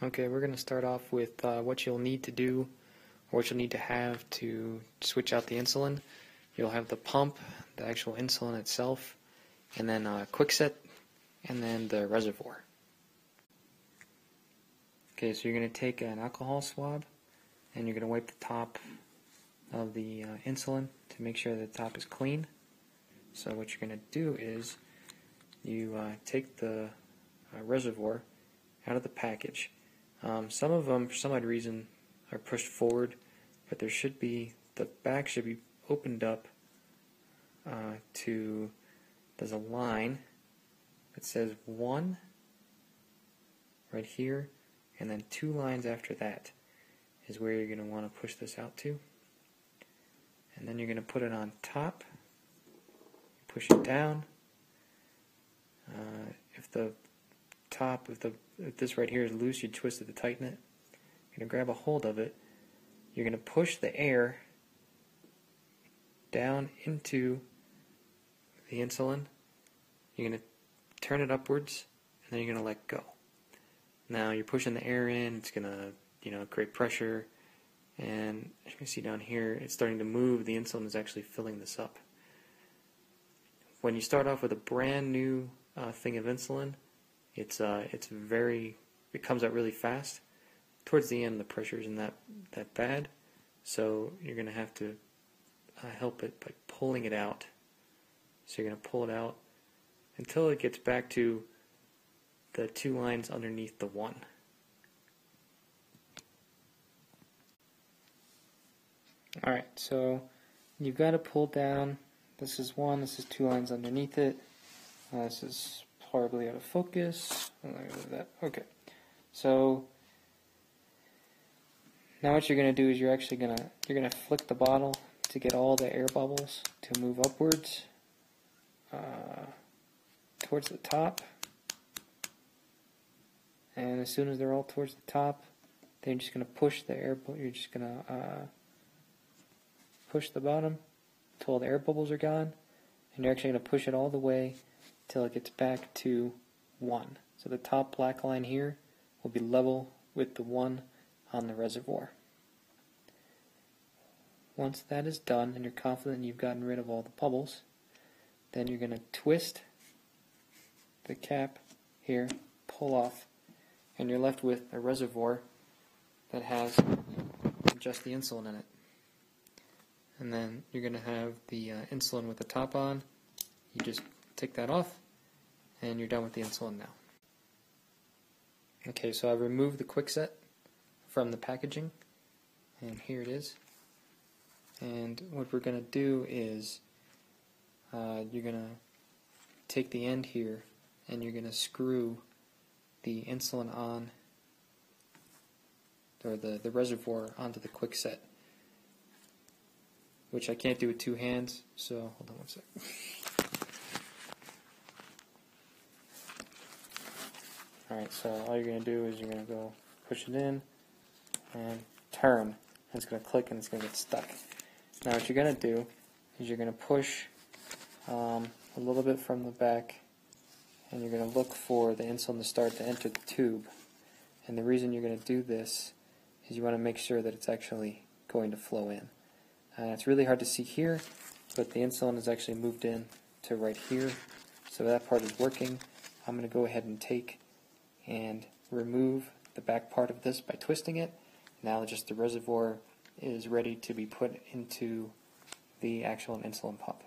Okay, we're going to start off with what you'll need to do, or what you'll need to have to switch out the insulin. You'll have the pump, the actual insulin itself, and then a quickset, and then the reservoir. Okay, so you're going to take an alcohol swab, and you're going to wipe the top of the insulin to make sure that the top is clean. So what you're going to do is you take the reservoir out of the package. Some of them, for some odd reason, are pushed forward, but there should be, the back should be opened up there's a line that says 1 right here, and then 2 lines after that is where you're going to want to push this out to. And then you're going to put it on top, push it down. If this right here is loose, you twist it to tighten it. You're going to grab a hold of it. You're going to push the air down into the insulin. You're going to turn it upwards, and then you're going to let go. Now you're pushing the air in. It's going to, create pressure, and as you can see down here, it's starting to move. The insulin is actually filling this up. When you start off with a brand new thing of insulin, it comes out really fast. Towards the end, the pressure isn't that bad, so you're going to have to help it by pulling it out. So you're going to pull it out until it gets back to the 2 lines underneath the 1. Alright, so you've got to pull down. This is 1, this is 2 lines underneath it. This is horribly out of focus. Okay, so now what you're going to do is you're going to flick the bottle to get all the air bubbles to move upwards towards the top. And as soon as they're all towards the top, then you're just going to push the air. You're just going to push the bottom until all the air bubbles are gone, and you're actually going to push it all the way till it gets back to 1. So the top black line here will be level with the 1 on the reservoir. Once that is done and you're confident you've gotten rid of all the bubbles, then you're going to twist the cap here, pull off, and you're left with a reservoir that has just the insulin in it. And then you're going to have the insulin with the top on. You just take that off, and you're done with the insulin now. Okay, so I've removed the quickset from the packaging, and here it is. And what we're going to do is you're going to take the end here, and you're going to screw the insulin on, or the reservoir onto the quickset, which I can't do with 2 hands, so hold on one sec. Alright, so all you're going to do is you're going to go push it in and turn, and it's going to click and it's going to get stuck. Now what you're going to do is you're going to push a little bit from the back, and you're going to look for the insulin to start to enter the tube. And the reason you're going to do this is you want to make sure that it's actually going to flow in. It's really hard to see here, but the insulin is actually moved in to right here, so that part is working. I'm going to go ahead and take and remove the back part of this by twisting it. Now just the reservoir is ready to be put into the actual insulin pump.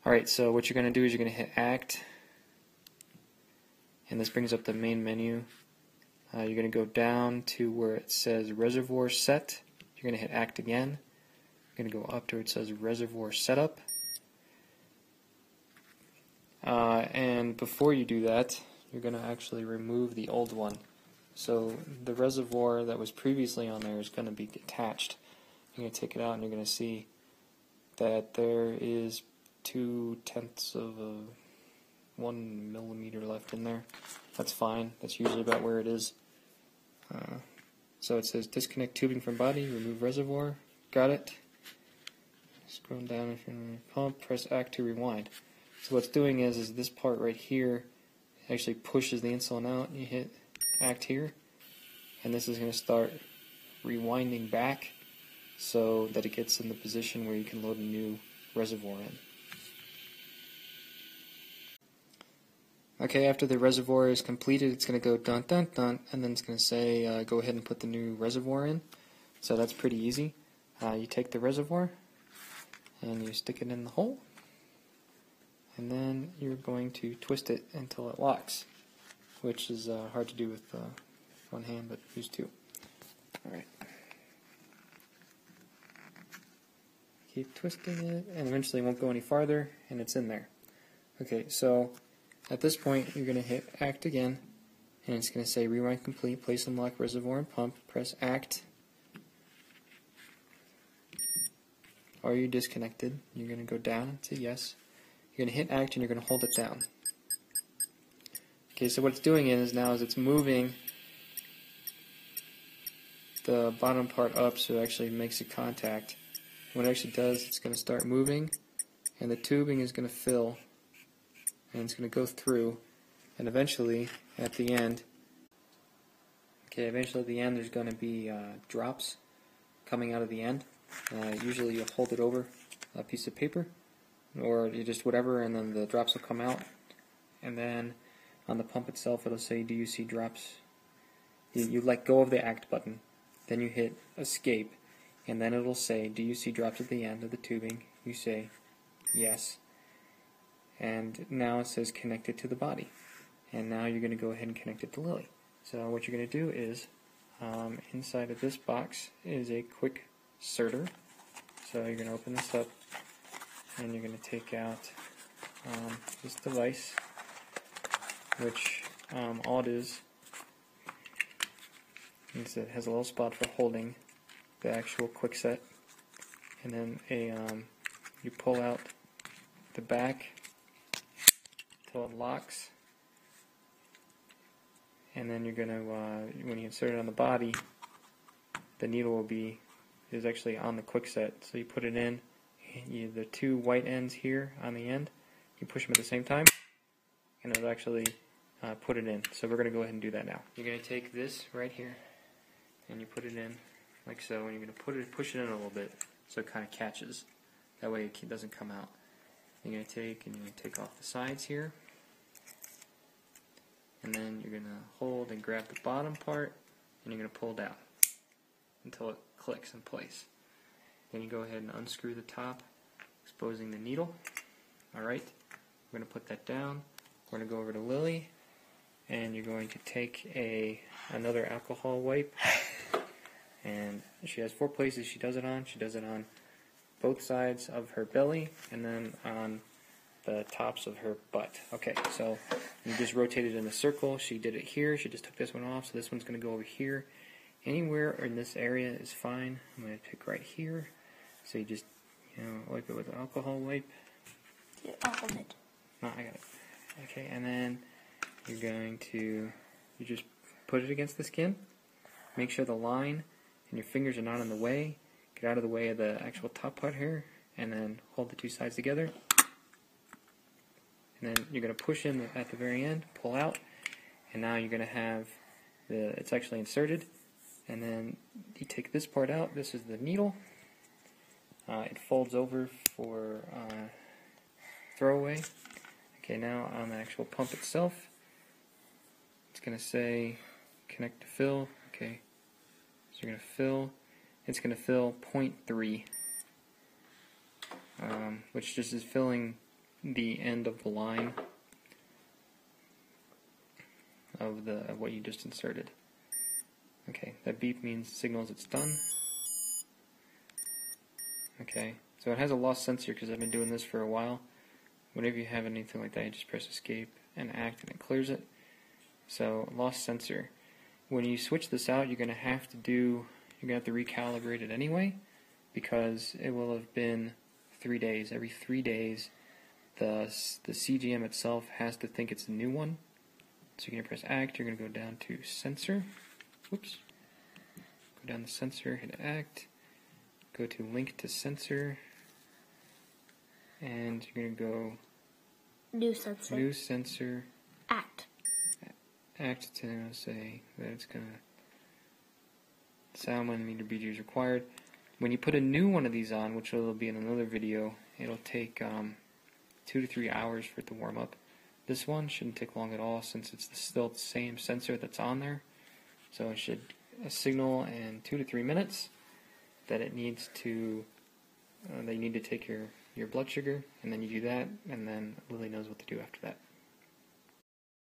Alright, so what you're going to do is you're going to hit Act, and this brings up the main menu. You're going to go down to where it says Reservoir Set. You're going to hit Act again. You're going to go up to where it says Reservoir Setup. And before you do that, you're going to actually remove the old one. So the reservoir that was previously on there is going to be attached. You're going to take it out and you're going to see that there is 0.2 of 1 millimeter left in there. That's fine. That's usually about where it is. So it says disconnect tubing from body, remove reservoir. Got it. Scroll down if you're in the pump, press Act to rewind. So what's doing is this part right here actually pushes the insulin out. You hit Act here, and this is going to start rewinding back so that it gets in the position where you can load a new reservoir in. Okay, after the reservoir is completed, it's going to go dun dun dun, and then it's going to say go ahead and put the new reservoir in. So that's pretty easy. You take the reservoir and you stick it in the hole, and then you're going to twist it until it locks, which is hard to do with one hand, but use two. Alright. Keep twisting it, and eventually it won't go any farther, and it's in there. Okay, so at this point, you're going to hit Act again, and it's going to say Rewind Complete, Place and Lock Reservoir and Pump. Press Act. Are you disconnected? You're going to go down and say Yes. You're going to hit Act, and you're going to hold it down. Okay, so what it's doing is it's moving the bottom part up so it actually makes a contact. What it actually does, it's going to start moving, and the tubing is going to fill, and it's going to go through, and eventually at the end, there's going to be drops coming out of the end. Usually you hold it over a piece of paper, or you just whatever, and then the drops will come out. And then on the pump itself, it'll say, "Do you see drops?" You let go of the Act button, then you hit Escape, and then it'll say, "Do you see drops at the end of the tubing?" You say, "Yes." And now it says connected to the body. And now you're going to go ahead and connect it to Lily. So what you're going to do is, inside of this box is a quick inserter. So you're going to open this up, and you're going to take out this device, which all it is it has a little spot for holding the actual quick set. And then you pull out the back until it locks, and then you're going to, when you insert it on the body, the needle is actually on the quick set. So you put it in, the two white ends here on the end, you push them at the same time, and it'll actually put it in. So we're going to go ahead and do that now. You're going to take this right here, and you put it in like so, and you're going to push it in a little bit so it kind of catches. That way it doesn't come out. You're going to take off the sides here, and then you're going to hold and grab the bottom part, and you're going to pull down until it clicks in place. Then you go ahead and unscrew the top, exposing the needle. Alright, we're going to put that down. We're going to go over to Lily, and you're going to take another alcohol wipe, and she has 4 places she does it on. She does it on both sides of her belly, and then on the tops of her butt. Okay, so you just rotate it in a circle. She did it here. She just took this one off, so this one's going to go over here. Anywhere in this area is fine. I'm going to pick right here. So you just, wipe it with an alcohol wipe. Yeah, I'll hold it. No, I got it. Okay, and then you're going to, you just put it against the skin. Make sure the line and your fingers are not in the way. Get out of the way of the actual top part here, and then hold the two sides together. And then you're going to push in at the very end, pull out, and now you're going to have it's actually inserted. And then you take this part out. This is the needle. It folds over for throwaway. Okay, now on the actual pump itself, it's going to say connect to fill. Okay, so you're going to fill. It's going to fill 0.3, which just is filling the end of the line of what you just inserted. Okay, that beep signals it's done. Okay, so it has a lost sensor because I've been doing this for a while. Whenever you have anything like that, you just press escape and act, and it clears it. So lost sensor. When you switch this out, you're going to have to recalibrate it anyway, because it will have been 3 days. Every 3 days, the CGM itself has to think it's a new one. So you're going to press act. You're going to go down to sensor. Whoops. Go down to sensor, hit act. Go to link to sensor, and you're going to go new sensor. New sensor. Act. Act to say that it's going to sound millimeter bead is required. When you put a new one of these on, which will be in another video, it'll take 2 to 3 hours for it to warm up. This one shouldn't take long at all since it's still the same sensor that's on there. So it should signal in 2 to 3 minutes that it needs to that you need to take your blood sugar, and then you do that, and then Lily knows what to do after that.